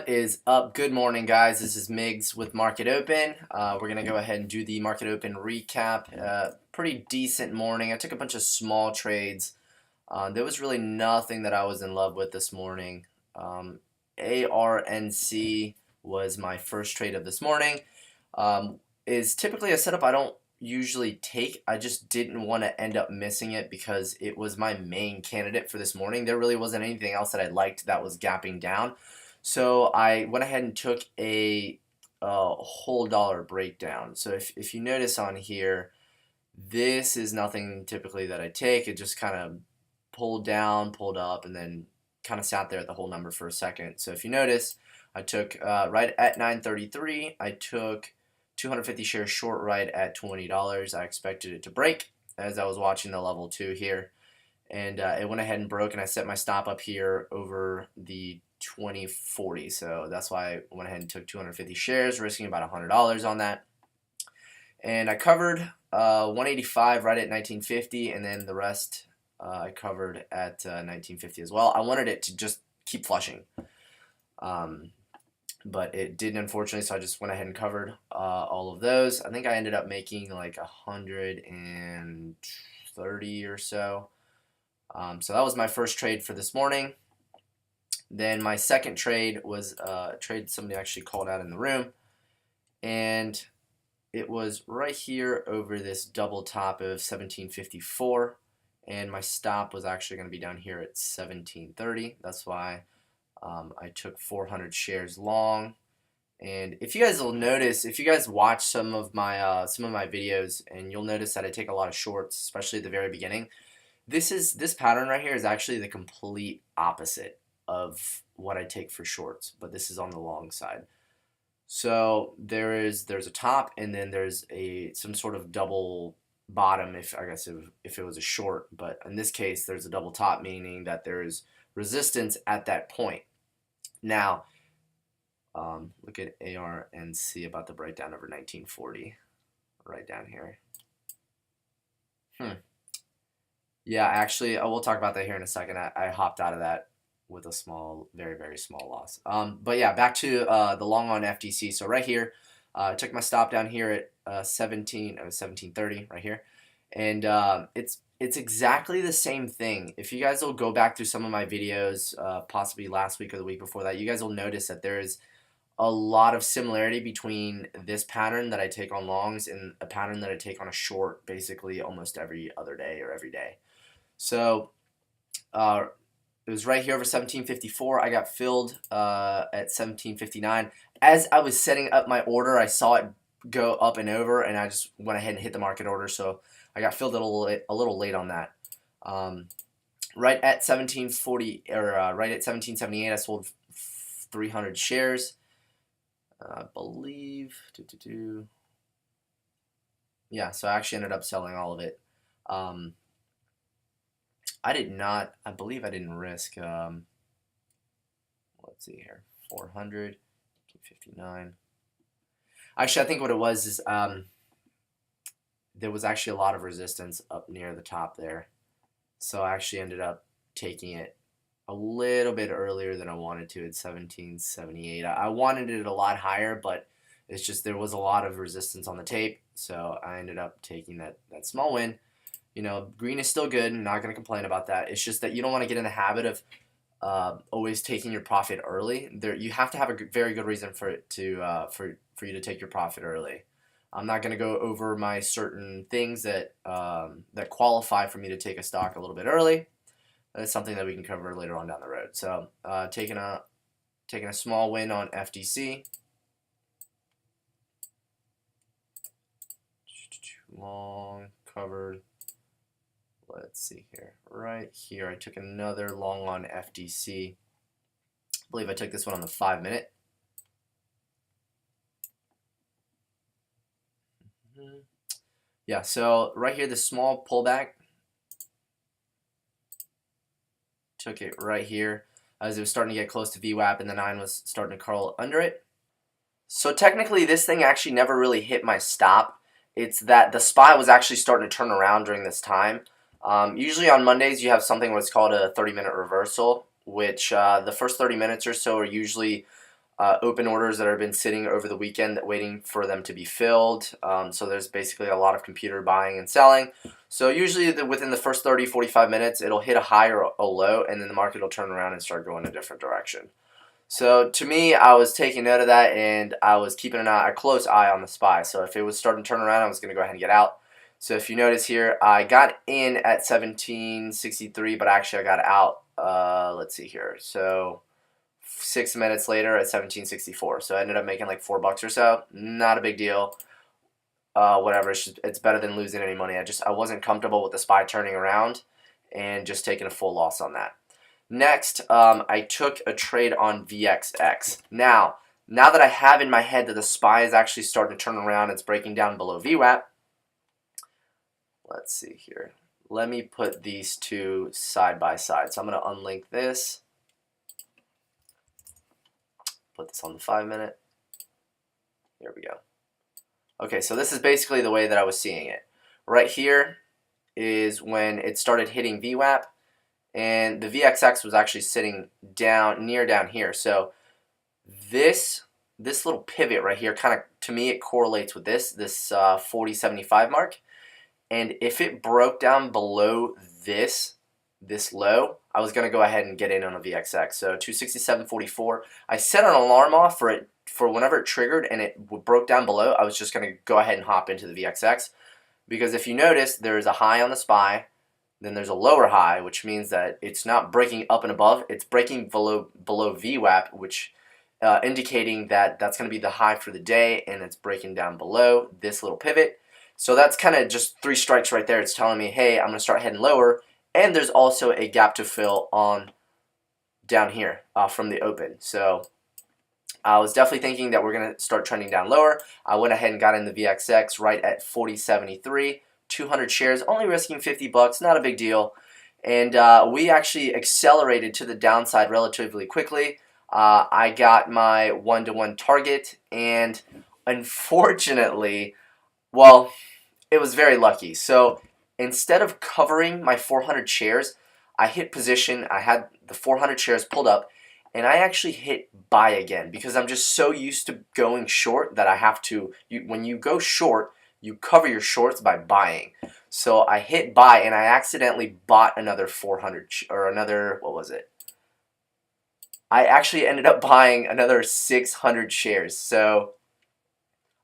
What is up? Good morning, guys. This is Migs with Market Open. We're going to go ahead and do the Market Open recap. Pretty decent morning. I took a bunch of small trades. There was really nothing that I was in love with this morning. ARNC was my first trade of this morning. Is typically a setup I don't usually take. I just didn't want to end up missing it because it was my main candidate for this morning. There really wasn't anything else that I liked that was gapping down. So I went ahead and took a whole dollar breakdown. So if you notice on here, this is nothing typically that I take. It just kind of pulled down, pulled up, and then kind of sat there at the whole number for a second. So if you notice, I took right at 933, I took 250 shares short right at $20. I expected it to break as I was watching the level 2 here. And it went ahead and broke, and I set my stop up here over the 2040. So that's why I went ahead and took 250 shares, risking about $100 on that. And I covered 185 right at 1950, and then the rest I covered at 1950 as well. I wanted it to just keep flushing. But it didn't, unfortunately, so I just went ahead and covered all of those. I think I ended up making like 130 or so. So that was my first trade for this morning. Then my second trade was a trade somebody actually called out in the room. And it was right here over this double top of 1754. And my stop was actually going to be down here at 1730. That's why I took 400 shares long. And if you guys will notice, if you guys watch some of my videos, and you'll notice that I take a lot of shorts, especially at the very beginning. This pattern right here is actually the complete opposite of what I take for shorts, but this is on the long side. So there's a top, and then there's some sort of double bottom, if it was a short, but in this case there's a double top, meaning that there is resistance at that point. Now look at ARNC about to break down over 1940 right down here. Yeah, actually, we'll talk about that here in a second. I hopped out of that with a small, very, very small loss. But yeah, back to the long on FTC. So right here, I took my stop down here at 1730 right here. And it's exactly the same thing. If you guys will go back through some of my videos, possibly last week or the week before that, you guys will notice that there is a lot of similarity between this pattern that I take on longs and a pattern that I take on a short basically almost every other day or every day. So it was right here over 1754. I got filled at 1759. As I was setting up my order, I saw it go up and over, and I just went ahead and hit the market order. So I got filled a little late on that. Right at 1740 or right at 1778, I sold 300 shares. I believe. Yeah, so I actually ended up selling all of it. I believe I didn't risk, let's see here, 400, 259. Actually, I think what it was is there was actually a lot of resistance up near the top there. So I actually ended up taking it a little bit earlier than I wanted to at 1778. I wanted it a lot higher, but it's just there was a lot of resistance on the tape. So I ended up taking that small win. You know, green is still good. I'm not going to complain about that. It's just that you don't want to get in the habit of always taking your profit early. You have to have a very good reason for it to for you to take your profit early. I'm not going to go over my certain things that that qualify for me to take a stock a little bit early. That's something that we can cover later on down the road. So taking a small win on FTC. Long covered. Let's see here. Right here, I took another long on FTC. I believe I took this one on the 5-minute. Yeah, so right here, the small pullback. Took it right here as it was starting to get close to VWAP, and the 9 was starting to curl under it. So technically, this thing actually never really hit my stop. It's that the SPY was actually starting to turn around during this time. Usually on Mondays, you have something what's called a 30-minute reversal, which the first 30 minutes or so are usually open orders that have been sitting over the weekend waiting for them to be filled. So there's basically a lot of computer buying and selling. So usually within the first 30, 45 minutes, it'll hit a high or a low, and then the market will turn around and start going a different direction. So to me, I was taking note of that, and I was keeping a close eye on the SPY. So if it was starting to turn around, I was going to go ahead and get out. So if you notice here, I got in at 1763, but actually I got out, let's see here. So 6 minutes later at 1764. So I ended up making like $4 or so. Not a big deal. Whatever. It's better than losing any money. I wasn't comfortable with the SPY turning around and just taking a full loss on that. Next, I took a trade on VXX. Now that I have in my head that the SPY is actually starting to turn around, it's breaking down below VWAP. Let's see here. Let me put these two side by side. So I'm going to unlink this. Put this on the 5 minute. Here we go. Okay, so this is basically the way that I was seeing it. Right here is when it started hitting VWAP, and the VXX was actually sitting down here. So this little pivot right here, kind of, to me, it correlates with this 40.75 mark. And if it broke down below this low, I was going to go ahead and get in on a VXX. So 267.44. I set an alarm off for whenever it triggered and it broke down below, I was just going to go ahead and hop into the VXX. Because if you notice, there's a high on the SPY, then there's a lower high, which means that it's not breaking up and above, it's breaking below VWAP, which indicating that that's going to be the high for the day, and it's breaking down below this little pivot. So that's kind of just 3 strikes right there. It's telling me, hey, I'm going to start heading lower. And there's also a gap to fill on down here from the open. So I was definitely thinking that we're going to start trending down lower. I went ahead and got in the VXX right at 40.73. 200 shares, only risking $50, not a big deal. And we actually accelerated to the downside relatively quickly. I got my 1-to-1 target, and unfortunately, well, it was very lucky. So instead of covering my 400 shares, I hit position. I had the 400 shares pulled up, and I actually hit buy again because I'm just so used to going short that I have to. When you go short, you cover your shorts by buying. So I hit buy, and I accidentally bought another 400 or another, what was it? I actually ended up buying another 600 shares. So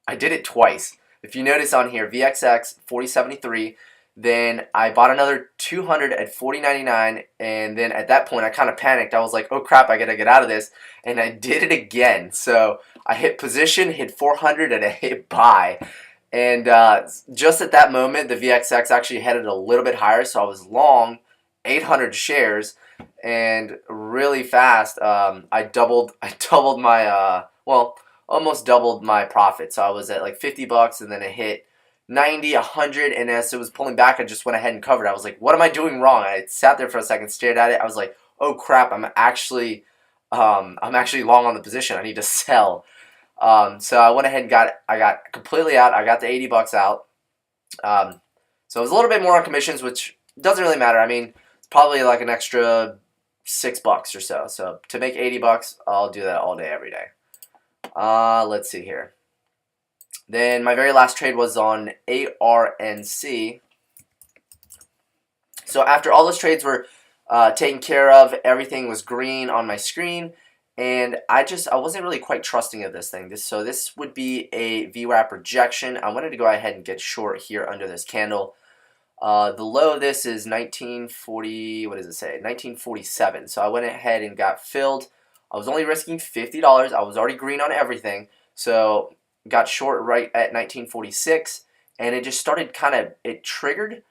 I did it twice. If you notice on here, VXX 40.73, then I bought another 200 at 40.99, and then at that point I kind of panicked. I was like, oh crap, I gotta get out of this, and I did it again. So I hit position, hit 400, and I hit buy. And just at that moment, the VXX actually headed a little bit higher, so I was long 800 shares, and really fast, I doubled my almost doubled my profit. So I was at like $50, and then it hit 90, 100, and as it was pulling back, I just went ahead and covered. I was like, what am I doing wrong? I sat there for a second, stared at it. I was like, oh crap, I'm actually long on the position. I need to sell. So I went ahead and I got completely out. I got the $80 out. So it was a little bit more on commissions, which doesn't really matter. I mean, it's probably like an extra $6 or so. So to make $80, I'll do that all day, every day. Let's see here. Then my very last trade was on ARNC. So after all those trades were taken care of, everything was green on my screen. And I wasn't really quite trusting of this thing. So this would be a VWAP rejection. I wanted to go ahead and get short here under this candle. The low of this is 1940, what does it say? 1947. So I went ahead and got filled. I was only risking $50. I was already green on everything. So got short right at 1946. And it just started it triggered.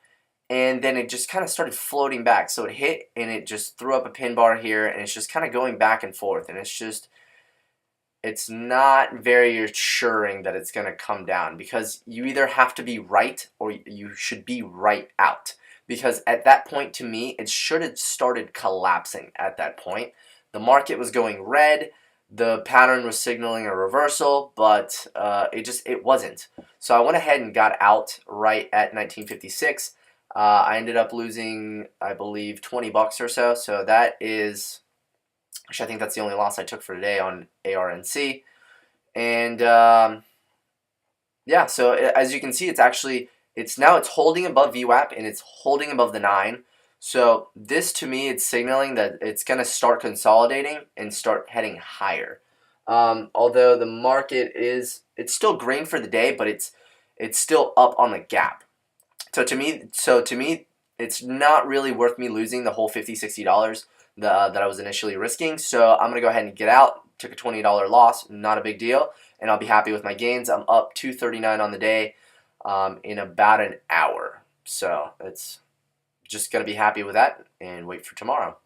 And then it just kind of started floating back. So it hit, and it just threw up a pin bar here, and it's just kind of going back and forth. And it's not very assuring that it's going to come down, because you either have to be right or you should be right out. Because at that point, to me, it should have started collapsing at that point. The market was going red. The pattern was signaling a reversal, but it wasn't. So I went ahead and got out right at 1956. I ended up losing, I believe, $20 or so. So that is Actually, I think that's the only loss I took for today on ARNC. And yeah, so as you can see, it's holding above VWAP and it's holding above the 9. So this to me, it's signaling that it's going to start consolidating and start heading higher. Although the market it's still green for the day, but it's still up on the gap. So to me, it's not really worth me losing the whole $50-$60 that I was initially risking. So I'm gonna go ahead and get out. Took a $20 loss, not a big deal, and I'll be happy with my gains. I'm up 239 on the day in about an hour. So it's just gonna be happy with that and wait for tomorrow.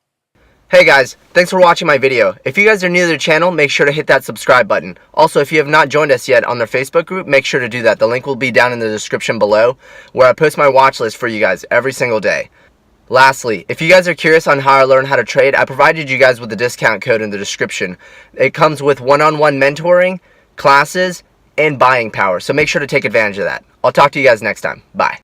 Hey guys, thanks for watching my video. If you guys are new to the channel, make sure to hit that subscribe button. Also, if you have not joined us yet on their Facebook group, make sure to do that. The link will be down in the description below, where I post my watch list for you guys every single day. Lastly, if you guys are curious on how I learn how to trade, I provided you guys with the discount code in the description. It comes with one-on-one mentoring, classes, and buying power, so make sure to take advantage of that. I'll talk to you guys next time. Bye.